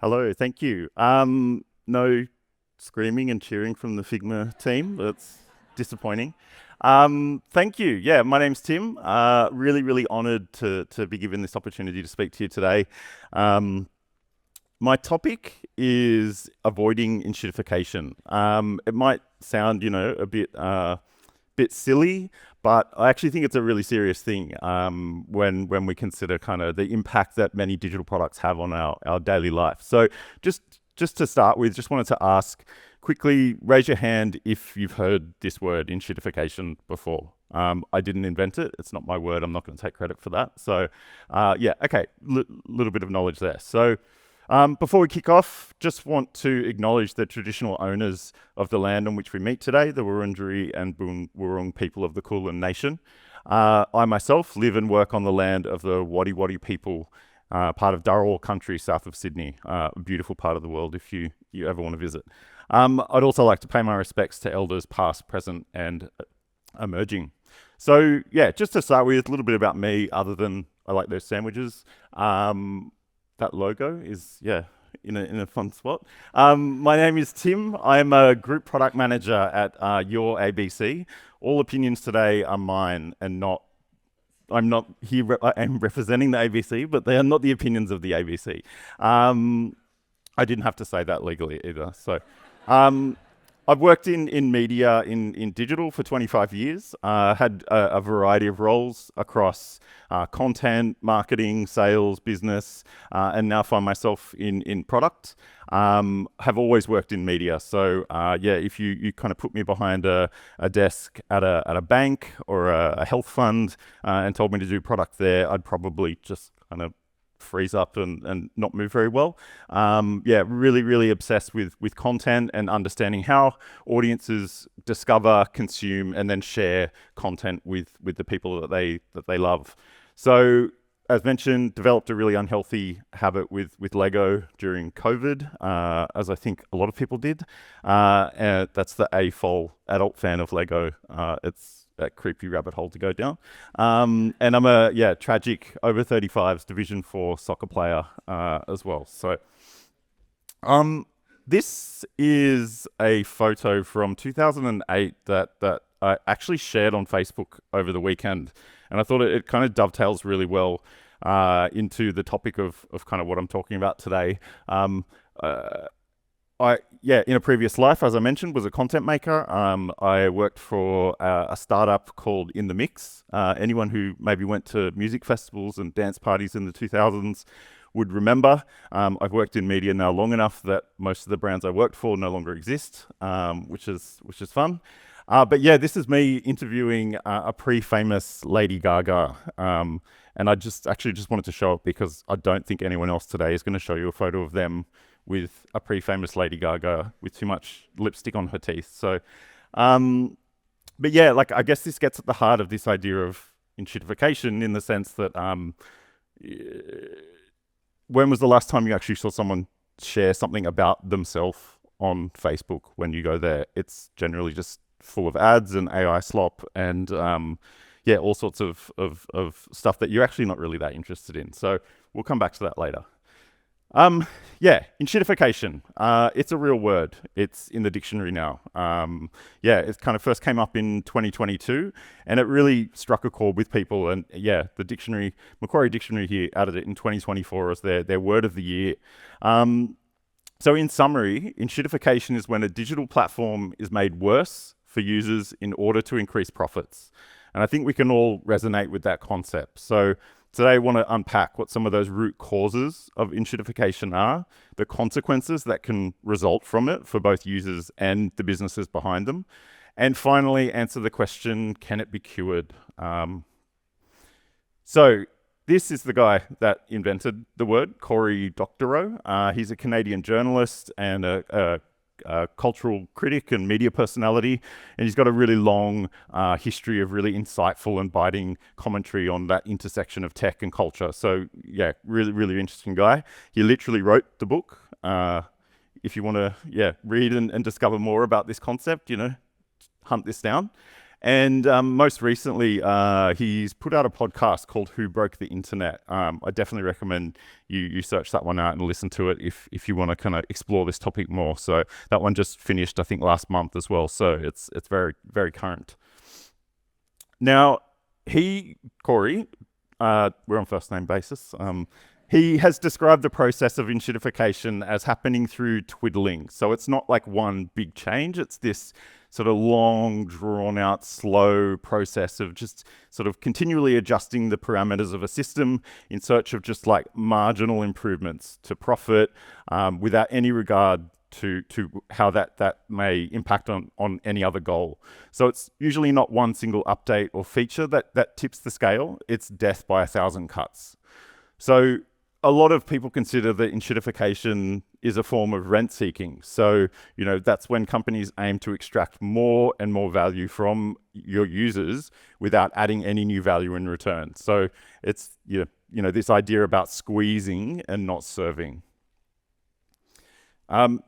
Hello, thank you. No screaming and cheering from the Figma team. That's disappointing. Thank you. Yeah, my name's Tim. Really honoured to be given this opportunity to speak to you today. My topic is avoiding enshittification. It might sound, a bit silly, but I actually think it's a really serious thing when we consider kind of the impact that many digital products have on our daily life. So just to start with, just wanted to ask quickly, raise your hand if you've heard this word enshittification before. I didn't invent it. It's not my word. I'm not going to take credit for that. So yeah, okay, little bit of knowledge there. So before we kick off, just want to acknowledge the traditional owners of the land on which we meet today, the Wurundjeri and Boon Wurrung people of the Kulin Nation. I myself live and work on the land of the Wadi Wadi people, part of Dharawal country south of Sydney, a beautiful part of the world if you ever want to visit. I'd also like to pay my respects to elders past, present and emerging. So yeah, just to start with, a little bit about me other than I like those sandwiches. That logo is, yeah, in a fun spot. My name is Tim. I'm a group product manager at Your ABC. All opinions today are mine and I'm not here, I am representing the ABC, but they are not the opinions of the ABC. I didn't have to say that legally either. So I've worked in media, in digital for 25 years, had a variety of roles across content, marketing, sales, business, and now find myself in product. Have always worked in media. So yeah, if you kind of put me behind a desk at a bank or a health fund and told me to do product there, I'd probably just kind of freeze up and not move very well. Yeah, really obsessed with content and understanding how audiences discover, consume, and then share content with the people that they love. So, as mentioned, developed a really unhealthy habit with Lego during COVID, as I think a lot of people did. And that's the AFOL, adult fan of Lego. It's that creepy rabbit hole to go down. And I'm a tragic over 35s Division 4 soccer player as well. So this is a photo from 2008 that I actually shared on Facebook over the weekend. And I thought it kind of dovetails really well into the topic of kind of what I'm talking about today. In a previous life, as I mentioned, was a content maker. I worked for a startup called In The Mix. Anyone who maybe went to music festivals and dance parties in the 2000s would remember. I've worked in media now long enough that most of the brands I worked for no longer exist, which is fun. But yeah, this is me interviewing a pre-famous Lady Gaga. And I just wanted to show it because I don't think anyone else today is going to show you a photo of them with a pre-famous Lady Gaga with too much lipstick on her teeth. So, but yeah, like I guess this gets at the heart of this idea of enshittification in the sense that when was the last time you actually saw someone share something about themselves on Facebook when you go there? It's generally just full of ads and AI slop and yeah, all sorts of stuff that you're actually not really that interested in. So we'll come back to that later. Yeah, enshittification. It's a real word. It's in the dictionary now. Yeah, it kind of first came up in 2022 and it really struck a chord with people. And yeah, the dictionary, Macquarie Dictionary here added it in 2024 as their word of the year. So in summary, enshittification is when a digital platform is made worse for users in order to increase profits. And I think we can all resonate with that concept. So today I want to unpack what some of those root causes of enshittification are, the consequences that can result from it for both users and the businesses behind them, and finally answer the question, can it be cured? So this is the guy that invented the word, Cory Doctorow. He's a Canadian journalist and a cultural critic and media personality, and he's got a really long history of really insightful and biting commentary on that intersection of tech and culture. So yeah, really interesting guy. He literally wrote the book. If you want to read and discover more about this concept, hunt this down. And most recently, he's put out a podcast called Who Broke the Internet. I definitely recommend you search that one out and listen to it if you want to kind of explore this topic more. So that one just finished, I think, last month as well. So it's very, very current. Now, Corey, we're on first name basis. He has described the process of enshittification as happening through twiddling. So it's not like one big change. It's this sort of long, drawn out, slow process of just sort of continually adjusting the parameters of a system in search of just like marginal improvements to profit, without any regard to how that may impact on any other goal. So it's usually not one single update or feature that tips the scale. It's death by 1,000 cuts. So a lot of people consider that enshittification is a form of rent seeking. So, that's when companies aim to extract more and more value from your users without adding any new value in return. So it's, this idea about squeezing and not serving.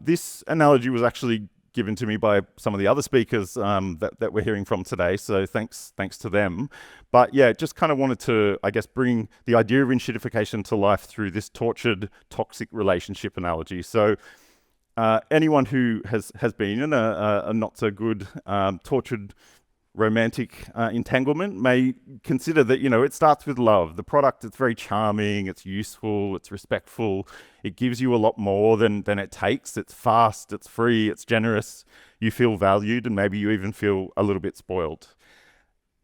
This analogy was actually given to me by some of the other speakers that we're hearing from today. So thanks to them. But yeah, just kind of wanted to, I guess, bring the idea of enshittification to life through this tortured, toxic relationship analogy. So anyone who has been in a not so good, tortured romantic entanglement may consider that, it starts with love. The product, it's very charming, it's useful, it's respectful, it gives you a lot more than it takes. It's fast, it's free, it's generous, you feel valued, and maybe you even feel a little bit spoiled.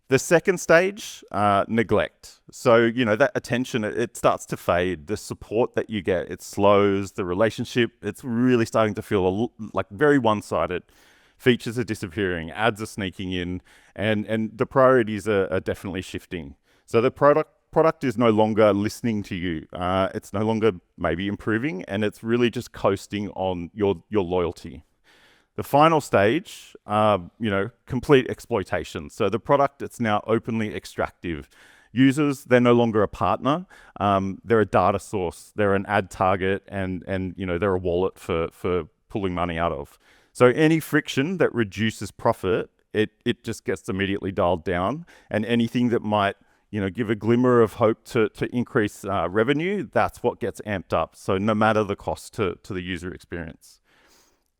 The second stage, neglect. So, that attention, it starts to fade. The support that you get, it slows. The relationship, it's really starting to feel like very one-sided. Features are disappearing, ads are sneaking in, and the priorities are definitely shifting. So the product is no longer listening to you. It's no longer maybe improving, and it's really just coasting on your loyalty. The final stage, complete exploitation. So the product, it's now openly extractive. Users, they're no longer a partner. They're a data source. They're an ad target, and they're a wallet for pulling money out of. So any friction that reduces profit, it just gets immediately dialed down, and anything that might give a glimmer of hope to increase revenue, that's what gets amped up. So no matter the cost to the user experience.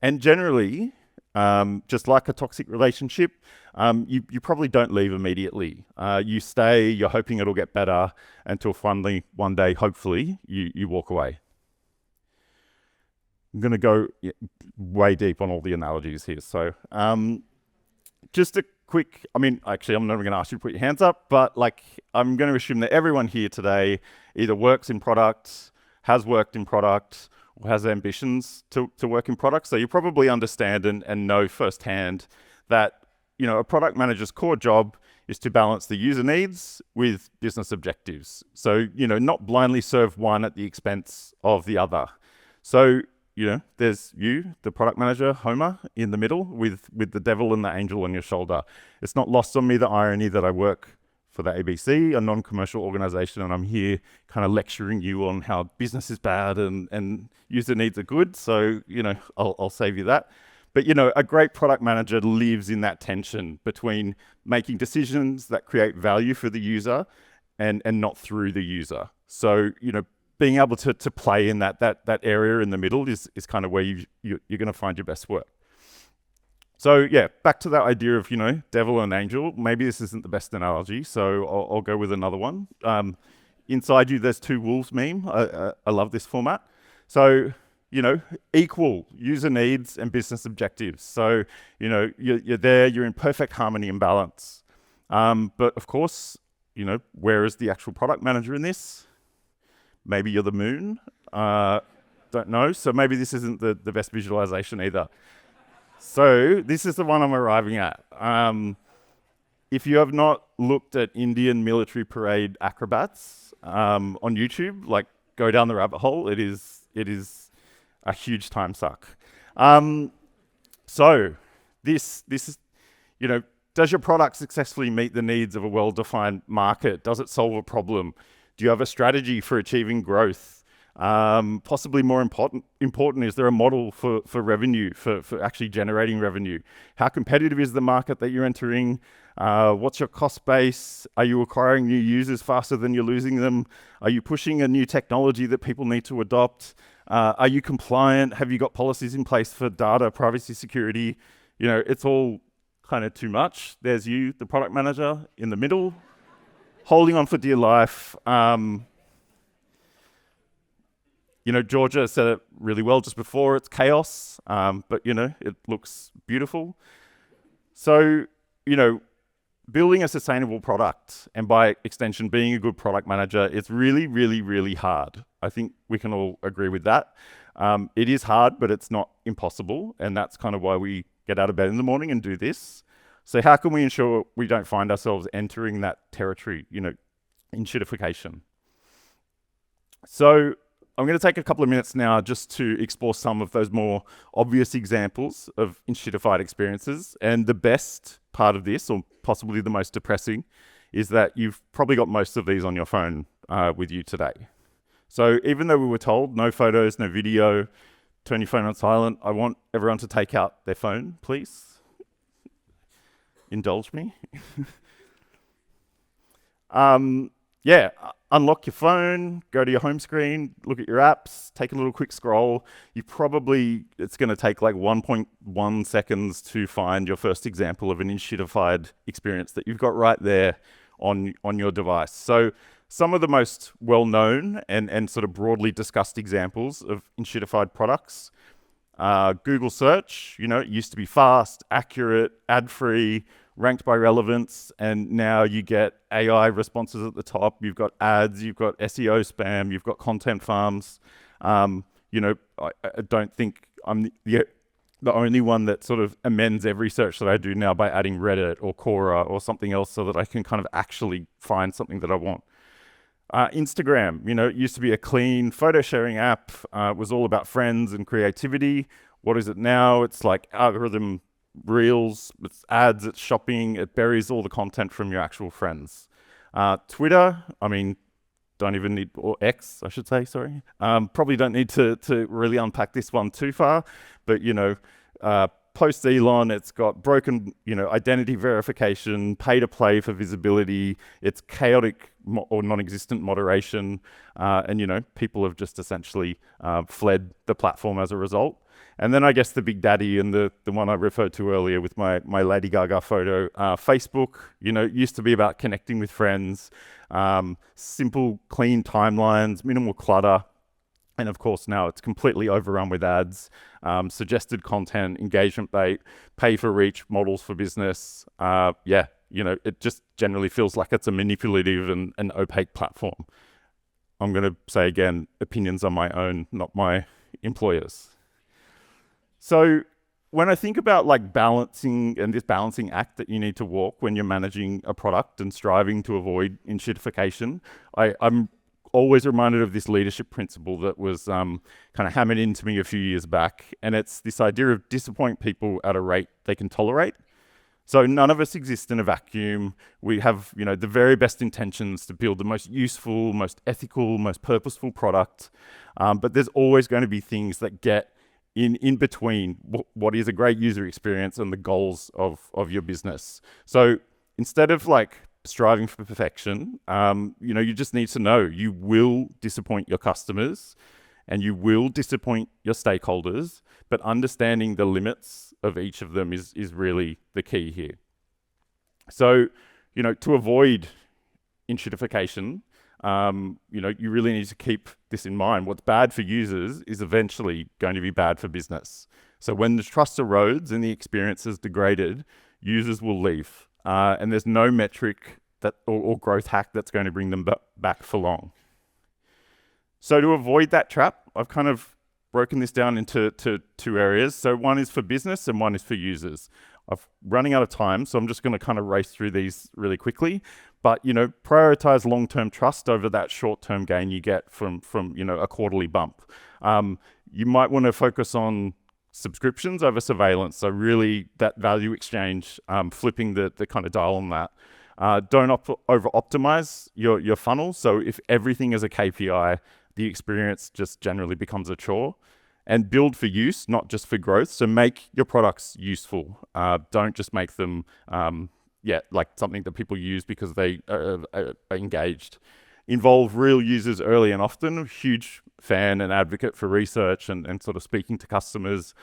And generally, just like a toxic relationship, you probably don't leave immediately. You stay, you're hoping it'll get better until finally one day, hopefully, you walk away. I'm going to go way deep on all the analogies here. So just a quick, actually, I'm not even going to ask you to put your hands up, but I'm going to assume that everyone here today either works in product, has worked in product, or has ambitions to work in product. So you probably understand and know firsthand that, a product manager's core job is to balance the user needs with business objectives. So, not blindly serve one at the expense of the other. So, there's you, the product manager, Homer, in the middle with the devil and the angel on your shoulder. It's not lost on me the irony that I work for the ABC, a non-commercial organization, and I'm here kind of lecturing you on how business is bad and user needs are good. So, I'll save you that. But, a great product manager lives in that tension between making decisions that create value for the user and not through the user. So, being able to play in that area in the middle is kind of where you're going to find your best work. So yeah, back to that idea of, devil and angel. Maybe this isn't the best analogy, so I'll go with another one. Inside you, there's two wolves meme. I love this format. So, equal user needs and business objectives. So, you're there, you're in perfect harmony and balance. But of course, where is the actual product manager in this? Maybe you're the moon. Don't know. So maybe this isn't the best visualization either. So this is the one I'm arriving at. If you have not looked at Indian military parade acrobats on YouTube, go down the rabbit hole. It is a huge time suck. So this is, does your product successfully meet the needs of a well-defined market? Does it solve a problem? Do you have a strategy for achieving growth? Possibly more important, is there a model for revenue, for actually generating revenue? How competitive is the market that you're entering? What's your cost base? Are you acquiring new users faster than you're losing them? Are you pushing a new technology that people need to adopt? Are you compliant? Have you got policies in place for data, privacy, security? It's all kind of too much. There's you, the product manager, in the middle, holding on for dear life. Georgia said it really well just before. It's chaos, but it looks beautiful. So, building a sustainable product, and by extension, being a good product manager, it's really, really, really hard. I think we can all agree with that. It is hard, but it's not impossible, and that's kind of why we get out of bed in the morning and do this. So how can we ensure we don't find ourselves entering that territory, enshittification? So I'm going to take a couple of minutes now just to explore some of those more obvious examples of enshittified experiences. And the best part of this, or possibly the most depressing, is that you've probably got most of these on your phone with you today. So even though we were told no photos, no video, turn your phone on silent, I want everyone to take out their phone, please. Indulge me. Unlock your phone, go to your home screen, look at your apps, take a little quick scroll. It's going to take like 1.1 seconds to find your first example of an enshittified experience that you've got right there on your device. So some of the most well-known and sort of broadly discussed examples of enshittified products, Google search, it used to be fast, accurate, ad-free, ranked by relevance, and now you get AI responses at the top. You've got ads, you've got SEO spam, you've got content farms. I don't think I'm the only one that sort of amends every search that I do now by adding Reddit or Quora or something else so that I can kind of actually find something that I want. Instagram, it used to be a clean photo sharing app. It was all about friends and creativity. What is it now? It's like algorithm reels, it's ads, it's shopping, it buries all the content from your actual friends. Twitter, don't even need, or X, I should say, sorry. Probably don't need to really unpack this one too far, but post Elon, it's got broken, identity verification, pay to play for visibility, it's chaotic or non-existent moderation, and people have just essentially fled the platform as a result. And then I guess the big daddy, and the one I referred to earlier with my Lady Gaga photo, Facebook, used to be about connecting with friends, simple, clean timelines, minimal clutter. And of course, now it's completely overrun with ads, suggested content, engagement bait, pay for reach, models for business. It just generally feels like it's a manipulative and opaque platform. I'm going to say again, opinions are my own, not my employer's. So when I think about like balancing and this balancing act that you need to walk when you're managing a product and striving to avoid enshittification, I'm always reminded of this leadership principle that was kind of hammered into me a few years back. And it's this idea of disappoint people at a rate they can tolerate. So none of us exist in a vacuum. We have, the very best intentions to build the most useful, most ethical, most purposeful product. But there's always going to be things that get in between what is a great user experience and the goals of your business. So instead of like striving for perfection, you just need to know you will disappoint your customers and you will disappoint your stakeholders, but understanding the limits of each of them is really the key here. So, to avoid enshittification, you really need to keep this in mind. What's bad for users is eventually going to be bad for business. So when the trust erodes and the experience is degraded, users will leave. And there's no metric or growth hack that's going to bring them back for long. So to avoid that trap, I've kind of broken this down into two areas. So one is for business and one is for users. I'm running out of time, so I'm just going to kind of race through these really quickly. But, prioritize long-term trust over that short-term gain you get from a quarterly bump. You might want to focus on subscriptions over surveillance. So really that value exchange, flipping the kind of dial on that. Don't over-optimize your funnel. So if everything is a KPI, the experience just generally becomes a chore. And build for use, not just for growth. So make your products useful. Don't just make them, like something that people use because they are engaged. Involve real users early and often. Huge fan and advocate for research and sort of speaking to customers.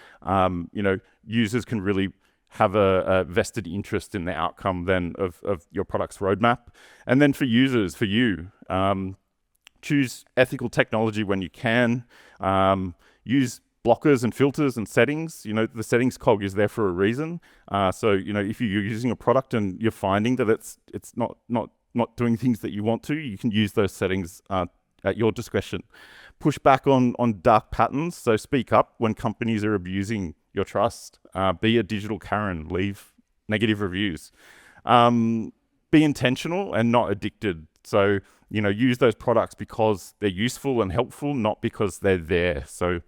Users can really have a vested interest in the outcome then of your product's roadmap. And then for users, for you, choose ethical technology when you can. Use blockers and filters and settings. The settings cog is there for a reason. So if you're using a product and you're finding that it's not doing things that you want to, you can use those settings at your discretion. Push back on dark patterns. So speak up when companies are abusing your trust. Be a digital Karen. Leave negative reviews. Be intentional and not addicted. So use those products because they're useful and helpful, not because they're there. So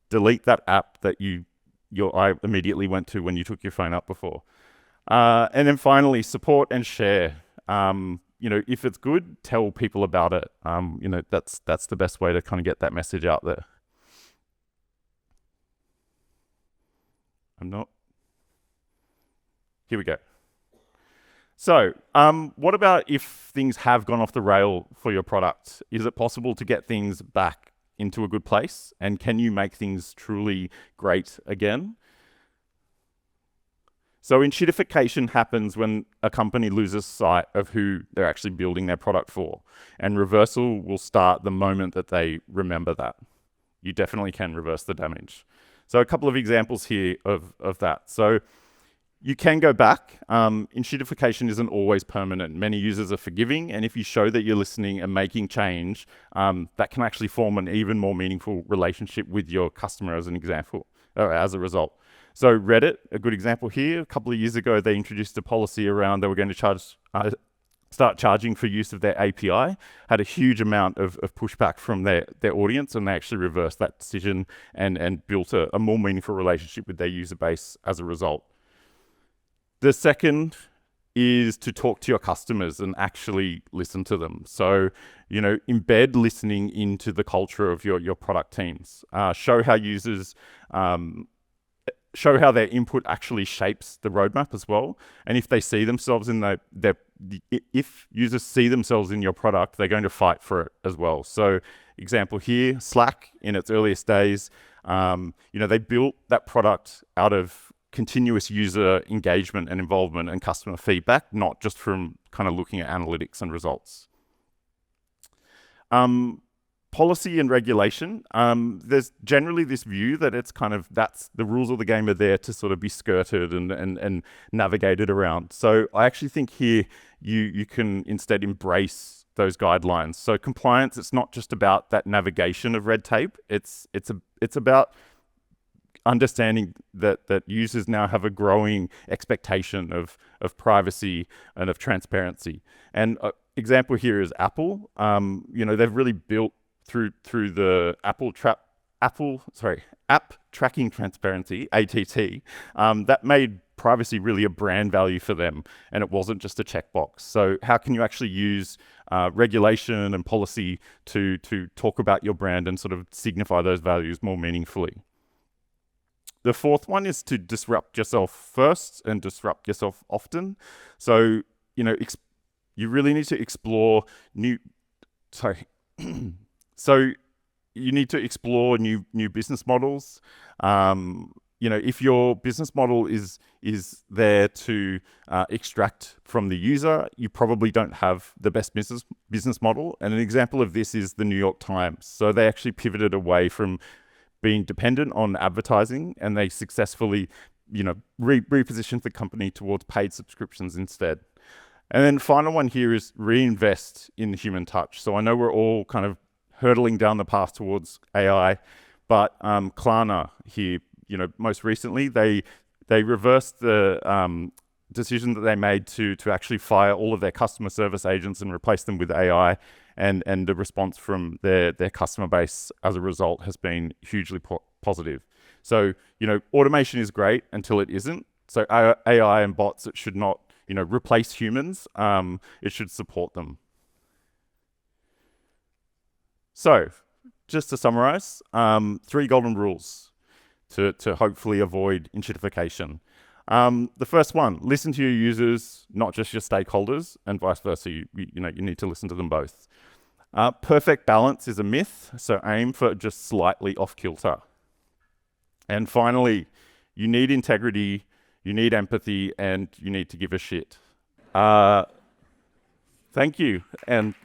delete that app that your eye immediately went to when you took your phone up before. And then finally, support and share. If it's good, tell people about it. That's the best way to kind of get that message out there. Here we go. So, what about if things have gone off the rail for your product? Is it possible to get things back into a good place? And can you make things truly great again? So enshittification happens when a company loses sight of who they're actually building their product for. And reversal will start the moment that they remember that. You definitely can reverse the damage. So a couple of examples here of that. So you can go back. Enshittification isn't always permanent. Many users are forgiving, and if you show that you're listening and making change, that can actually form an even more meaningful relationship with your customer as an example, or as a result. So Reddit, a good example here. A couple of years ago, they introduced a policy around they were going to start charging for use of their API. Had a huge amount of pushback from their audience, and they actually reversed that decision and built a more meaningful relationship with their user base as a result. The second is to talk to your customers and actually listen to them. So, embed listening into the culture of your product teams. Show how users, show how their input actually shapes the roadmap as well. And if they see themselves in if users see themselves in your product, they're going to fight for it as well. So, example here, Slack in its earliest days, they built that product out of continuous user engagement and involvement and customer feedback, not just from kind of looking at analytics and results. Policy and regulation. There's generally this view that it's that's the rules of the game are there to sort of be skirted and navigated around. So I actually think here you can instead embrace those guidelines. So compliance, it's not just about that navigation of red tape. It's about understanding that users now have a growing expectation of privacy and of transparency. And example here is Apple. They've really built through the app tracking transparency, ATT, that made privacy really a brand value for them, and it wasn't just a checkbox. So how can you actually use regulation and policy to talk about your brand and sort of signify those values more meaningfully? The fourth one is to disrupt yourself first and disrupt yourself often. So, you really need to explore So you need to explore new business models. If your business model is there to extract from the user, you probably don't have the best business model. And an example of this is the New York Times. So they actually pivoted away from being dependent on advertising, and they successfully, repositioned the company towards paid subscriptions instead. And then final one here is reinvest in the human touch. So I know we're all kind of hurtling down the path towards AI, but Klarna here, most recently, they reversed the decision that they made to actually fire all of their customer service agents and replace them with AI. And the response from their customer base as a result has been hugely positive. So, automation is great until it isn't. So AI and bots, it should not, replace humans. It should support them. So just to summarize, 3 golden rules to hopefully avoid enshittification. The first one, listen to your users, not just your stakeholders, and vice versa. You need to listen to them both. Perfect balance is a myth, so aim for just slightly off kilter. And finally, you need integrity, you need empathy, and you need to give a shit. Thank you. And